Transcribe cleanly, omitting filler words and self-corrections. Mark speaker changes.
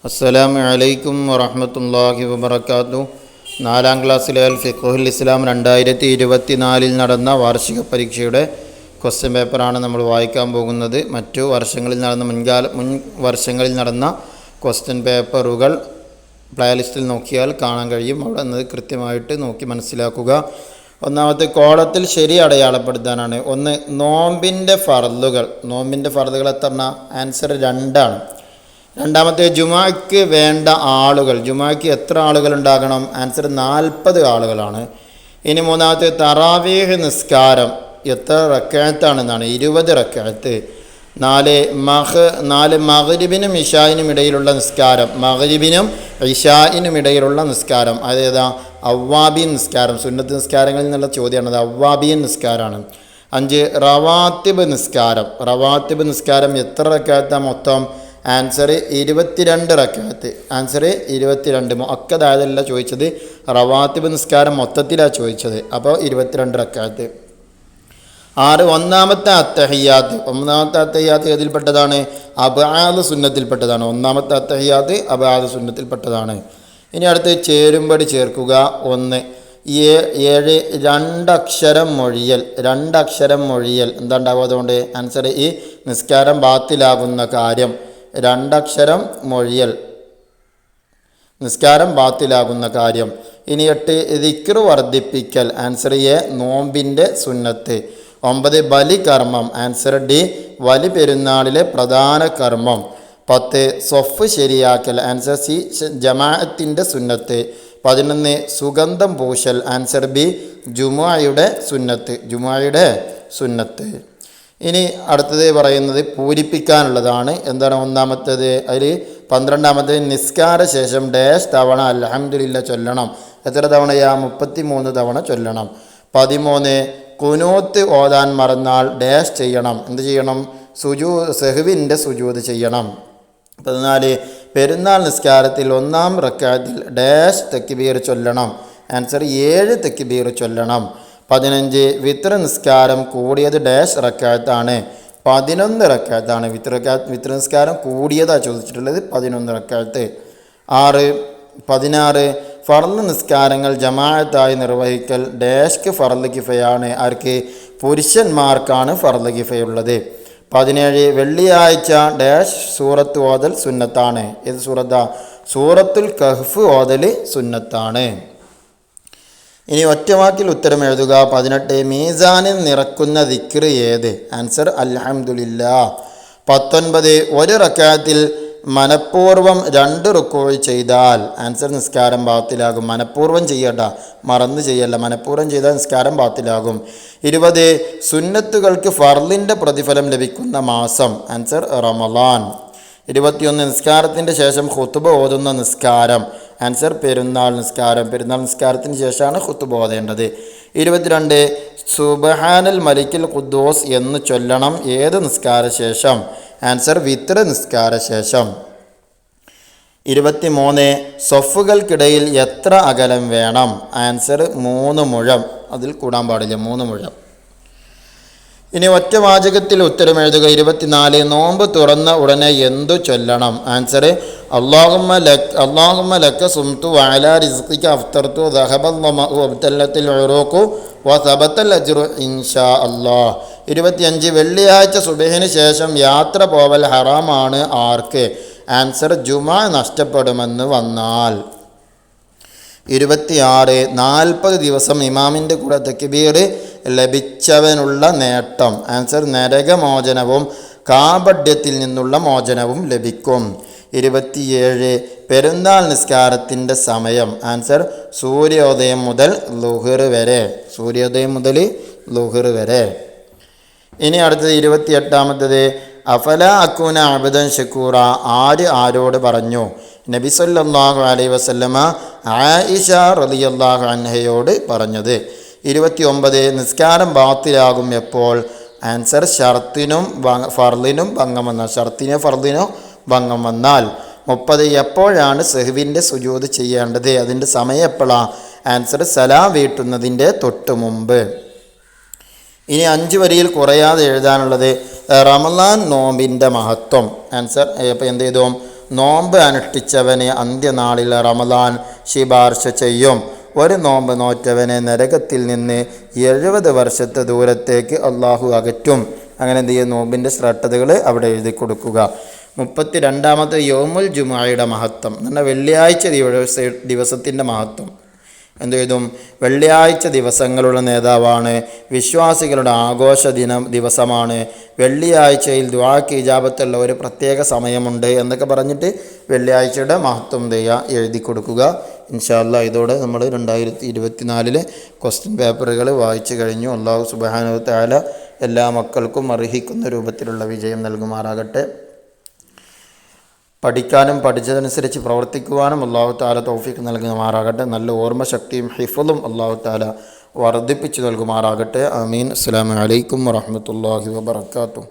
Speaker 1: അസ്സലാമു അലൈക്കും വറഹ്മത്തുള്ളാഹി വബറകാതുഹു. 4ാം ക്ലാസ്സിലെ ഫിഖ്ഹുൽ ഇസ്ലാം 2024 നടന്ന വാർഷിക പരീക്ഷയുടെ ക്വസ്റ്റ്യൻ പേപ്പറാണ് നമ്മൾ വായിക്കാൻ പോകുന്നത്. മറ്റു വർഷങ്ങളിൽ നടന്ന മുൻ വർഷങ്ങളിൽ നടന്ന ക്വസ്റ്റ്യൻ പേപ്പറുകൾ പ്ലേലിസ്റ്റിൽ നോക്കിയാൽ കാണാൻ കഴിയും. അവിടെ നിന്ന് കൃത്യമായിട്ട് നോക്കി മനസ്സിലാക്കുക. ഒന്നാമത്തെ കോളത്തിൽ ശരി അടയാളപ്പെടുത്താനാണ്. ഒന്ന്, നോമ്പിൻ്റെ ഫർളുകൾ എത്ര? ആൻസർ 2 ആണ്. രണ്ടാമത്തെ, ജുമാക്ക് വേണ്ട ആളുകൾ, ജുമാക്ക് എത്ര ആളുകൾ ഉണ്ടാകണം? ആൻസർ 40 ആളുകളാണ്. ഇനി മൂന്നാമത്തെ, തറാവീഹ് നിസ്കാരം എത്ര റക്അത്താണെന്നാണ്? 20 റക്അത്ത്. 4 മഗ്രിബിനും ഇശായിനും ഇടയിലുള്ള നിസ്കാരം, മഗ്രിബിനും ഇശായിനും ഇടയിലുള്ള നിസ്കാരം അതേതാ? അവ്വാബീൻ നിസ്കാരം. സുന്നത്ത് നിസ്കാരങ്ങളിൽ നിന്നുള്ള ചോദ്യമാണത്. അവ്വാബീൻ നിസ്കാരമാണ്. 5 റവാത്തിബ് നിസ്കാരം എത്ര റക്അത്താണ് മൊത്തം? ആൻസർ 22 റക്അത്ത്. ആൻസർ 22. മുഅക്കദായതല്ല ചോദിച്ചത്, റവാത്തിബ് നിസ്കാരം മൊത്തത്തിലാണ് ചോദിച്ചത്. അപ്പോൾ 22 റക്അത്ത്. 6 ഒന്നാമത്തെ അത്തഹിയാത്ത് ഏതിൽപ്പെട്ടതാണ്? അബ്ആദ് സുന്നത്തിൽപ്പെട്ടതാണ്. ഒന്നാമത്തെ അത്തഹിയാത്ത് അബ്ആദ് സുന്നത്തിൽപ്പെട്ടതാണ്. ഇനി അടുത്ത് ചേരുംപടി ചേർക്കുക. 1 7 2 അക്ഷരം മൊഴിയൽ എന്താ ഉണ്ടാവുക? അതുകൊണ്ട് ആൻസർ ഈ നിസ്കാരം ബാത്തിലാകുന്ന കാര്യം. 2 അക്ഷരം മൊഴിയൽ നിസ്കാരം ബാത്തിലാകുന്ന കാര്യം. ഇനി 8 ദിക്ർ വർദ്ധിപ്പിക്കൽ. ആൻസർ എ നോമ്പിൻ്റെ സുന്നത്ത്. 9 ബലി കർമ്മം. ആൻസർ ഡി വലി പെരുന്നാളിലെ പ്രധാന കർമ്മം. 10 സ്വഫ് ശരിയാക്കൽ. ആൻസർ സി ജമാഅത്തിൻ്റെ സുന്നത്ത്. 11 സുഗന്ധം പൂശൽ. ആൻസർ ബി ജുമുഅയുടെ സുന്നത്ത്. ഇനി അടുത്തത് പറയുന്നത് പൂരിപ്പിക്കാനുള്ളതാണ്. എന്താണ് ഒന്നാമത്തേത്? അതിൽ 12ാമത്തെ, നിസ്കാര ശേഷം ഡാഷ് തവണ അൽഹംദുലില്ലാ ചൊല്ലണം. എത്ര തവണയാ? 33 തവണ ചൊല്ലണം. 13 ഖുനൂത്ത് ഓതാൻ മറന്നാൽ ഡാഷ് ചെയ്യണം. എന്ത് ചെയ്യണം? സെഹ്വിൻ്റെ സുജൂദ് ചെയ്യണം. 14 പെരുന്നാൾ നിസ്കാരത്തിൽ 1-ാം റക്അത്തിൽ ഡാഷ് തക്ബീർ ചൊല്ലണം. ആൻസർ 7 തക്ബീർ ചൊല്ലണം. 15 വിത്ർ നിസ്കാരം കൂടിയത് ഡാഷ് റക്അത്താണ്. 11 റക്അത്താണ്. വിത്ർ നിസ്കാരം കൂടിയതാണ് ചോദിച്ചിട്ടുള്ളത്. 11 റക്അത്ത്. 16 ഫർള് നിസ്കാരങ്ങൾ ജമാഅത്തായി നിർവഹിക്കൽ ഡാഷ്ക്ക് ഫർള് കിഫയാണ്. ആർക്ക്? പുരുഷന്മാർക്കാണ് ഫർള് കിഫയുള്ളത്. 17 വെള്ളിയാഴ്ച ഡാഷ് സൂറത്ത് ഓതൽ സുന്നത്താണ്. ഏത് സൂറത്താ? സൂറത്തുൽ കഹ്ഫ് ഓതൽ സുന്നത്താണ്. ഇനി ഒറ്റവാക്കിൽ ഉത്തരം എഴുതുക. 18 മീസാനിൽ നിറക്കുന്ന ദിക്ർ ഏത്? ആൻസർ അൽഹംദുലില്ലാ. 19 ഒരു റക്അത്തിൽ മനഃപൂർവ്വം 2 റുക്കൂഅ് ചെയ്താൽ ആൻസർ നിസ്കാരം ബാത്തിലാകും. മനഃപൂർവ്വം ചെയ്യണ്ട, മറന്ന് ചെയ്യല്ല. മനഃപൂർവ്വം ചെയ്താൽ നിസ്കാരം ബാത്തിലാകും. 20 സുന്നത്തുകൾക്ക് ഫർളിൻ്റെ പ്രതിഫലം ലഭിക്കുന്ന മാസം. ആൻസർ റമളാൻ. 21 നിസ്കാരത്തിൻ്റെ ശേഷം ഖുതുബ ഓതുന്ന നിസ്കാരം. ആൻസർ പെരുന്നാൾ നിസ്കാരത്തിന് ശേഷമാണ് ഖുതുബ ഓതേണ്ടത്. 22 സുബ്ഹാനൽ മലിക്കിൽ ഖുദ്ദൂസ് എന്ന് ചൊല്ലണം. ഏത് നിസ്കാര ശേഷം? ആൻസർ വിത്ർ നിസ്കാര ശേഷം. 23 സൊഫുകൾക്കിടയിൽ എത്ര അകലം വേണം? ആൻസർ 3 മുഴം. അതിൽ കൂടാൻ പാടില്ല, 3 മുഴം. ഇനി ഒറ്റ വാചകത്തിൽ ഉത്തരം എഴുതുക. 24 നോമ്പ് തുറന്ന ഉടനെ എന്തു ചൊല്ലണം? ആൻസർ അല്ലാഹുമ്മ ലക സുംതു വഅലാ റിസ്ഖിക അഫ്തർതു ദഹബൽ ളമഉ വബ്തല്ലത്തിൽ ഉറൂഖു വസബത്തൽ അജ്റു ഇൻഷാ അല്ലാഹ്. 25 വെള്ളിയാഴ്ച സുബഹിന് ശേഷം യാത്ര പോവൽ ഹറാമാണ്. ആർക്ക്? ആൻസർ ജുമാ നഷ്ടപ്പെടുമെന്ന് വന്നാൽ. 26 40 ദിവസം ഇമാമിൻ്റെ കൂടെ തക്ബീർ ലഭിച്ചവനുള്ള നേട്ടം. ആൻസർ നരകമോചനവും കാപഢ്യത്തിൽ നിന്നുള്ള മോചനവും ലഭിക്കും. 27 പെരുന്നാൾ നിസ്കാരത്തിൻ്റെ സമയം. ആൻസർ സൂര്യോദയം മുതൽ ളുഹർ വരെ. ഇനി അടുത്തത് 28ാമത്തേത് അഫല അക്കൂന അബ്ദൻ ഷക്കൂറ. ആരോട് പറഞ്ഞു? നബി സല്ലല്ലാഹു അലൈഹി വസല്ലമ ആയിഷ റളിയല്ലാഹു അൻഹയോട് പറഞ്ഞത്. 29 നിസ്കാരം ബാത്തിലാകും എപ്പോൾ? ആൻസർ ഷർത്തിനും ഫർളിനും ഭംഗം വന്നാൽ. 30 എപ്പോഴാണ് സെഹ്വിൻ്റെ സുജൂദ് ചെയ്യേണ്ടത്? അതിൻ്റെ സമയം എപ്പോഴാണ്? ആൻസർ സലാം വീട്ടുന്നതിൻ്റെ തൊട്ട് മുമ്പ്. ഇനി 5 വരിയിൽ കുറയാതെ എഴുതാനുള്ളത് റമളാൻ നോമ്പിൻ്റെ മഹത്വം. ആൻസർ അപ്പോൾ എന്ത് ചെയ്തു? നോമ്പ് അനുഷ്ഠിച്ചവനെ അന്ത്യനാളിൽ റമദാൻ ശുപാർശ ചെയ്യും. ഒരു നോമ്പ് നോറ്റവനെ നരകത്തിൽ നിന്ന് 70 വർഷത്തെ ദൂരത്തേക്ക് അള്ളാഹു അകറ്റും. അങ്ങനെ എന്ത് ചെയ്യും? നോമ്പിൻ്റെ ശ്രദ്ധകൾ അവിടെ എഴുതി കൊടുക്കുക. 32-ാമത്തെ യൗമുൽ ജുമുഅയുടെ മഹത്വം എന്ന് പറഞ്ഞാൽ വെള്ളിയാഴ്ച ദിവസത്തിൻ്റെ മഹത്വം എന്ത് ചെയ്തും? വെള്ളിയാഴ്ച ദിവസങ്ങളുടെ നേതാവാണ്, വിശ്വാസികളുടെ ആഘോഷ ദിവസമാണ്. വെള്ളിയാഴ്ചയിൽ ദുആക്ക് ഇജാബത്തുള്ള ഒരു പ്രത്യേക സമയമുണ്ട് എന്നൊക്കെ പറഞ്ഞിട്ട് വെള്ളിയാഴ്ചയുടെ മഹത്വം എഴുതി കൊടുക്കുക. ഇൻഷാ അല്ലാഹ് ഇതോടെ നമ്മൾ 2024 ക്വസ്റ്റ്യൻ പേപ്പറുകൾ വായിച്ചു കഴിഞ്ഞു. അല്ലാഹു സുബ്ഹാനഹു വ തആല എല്ലാ മക്കൾക്കും അർഹിക്കുന്ന രൂപത്തിലുള്ള വിജയം നൽകുമാറാകട്ടെ. പഠിക്കാനും പഠിച്ചതനുസരിച്ച് പ്രവർത്തിക്കുവാനും അല്ലാഹു തആല തൗഫീഖ് നൽകുമാറാകട്ടെ. നല്ല ഓർമ്മശക്തിയും ഹിഫ്ളും അല്ലാഹു തആല വർദ്ധിപ്പിച്ചു നൽകുമാറാകട്ടെ. ആമീൻ. അസ്സലാമു അലൈക്കും വറഹ്മത്തുള്ളാഹി വബറകാതുഹു.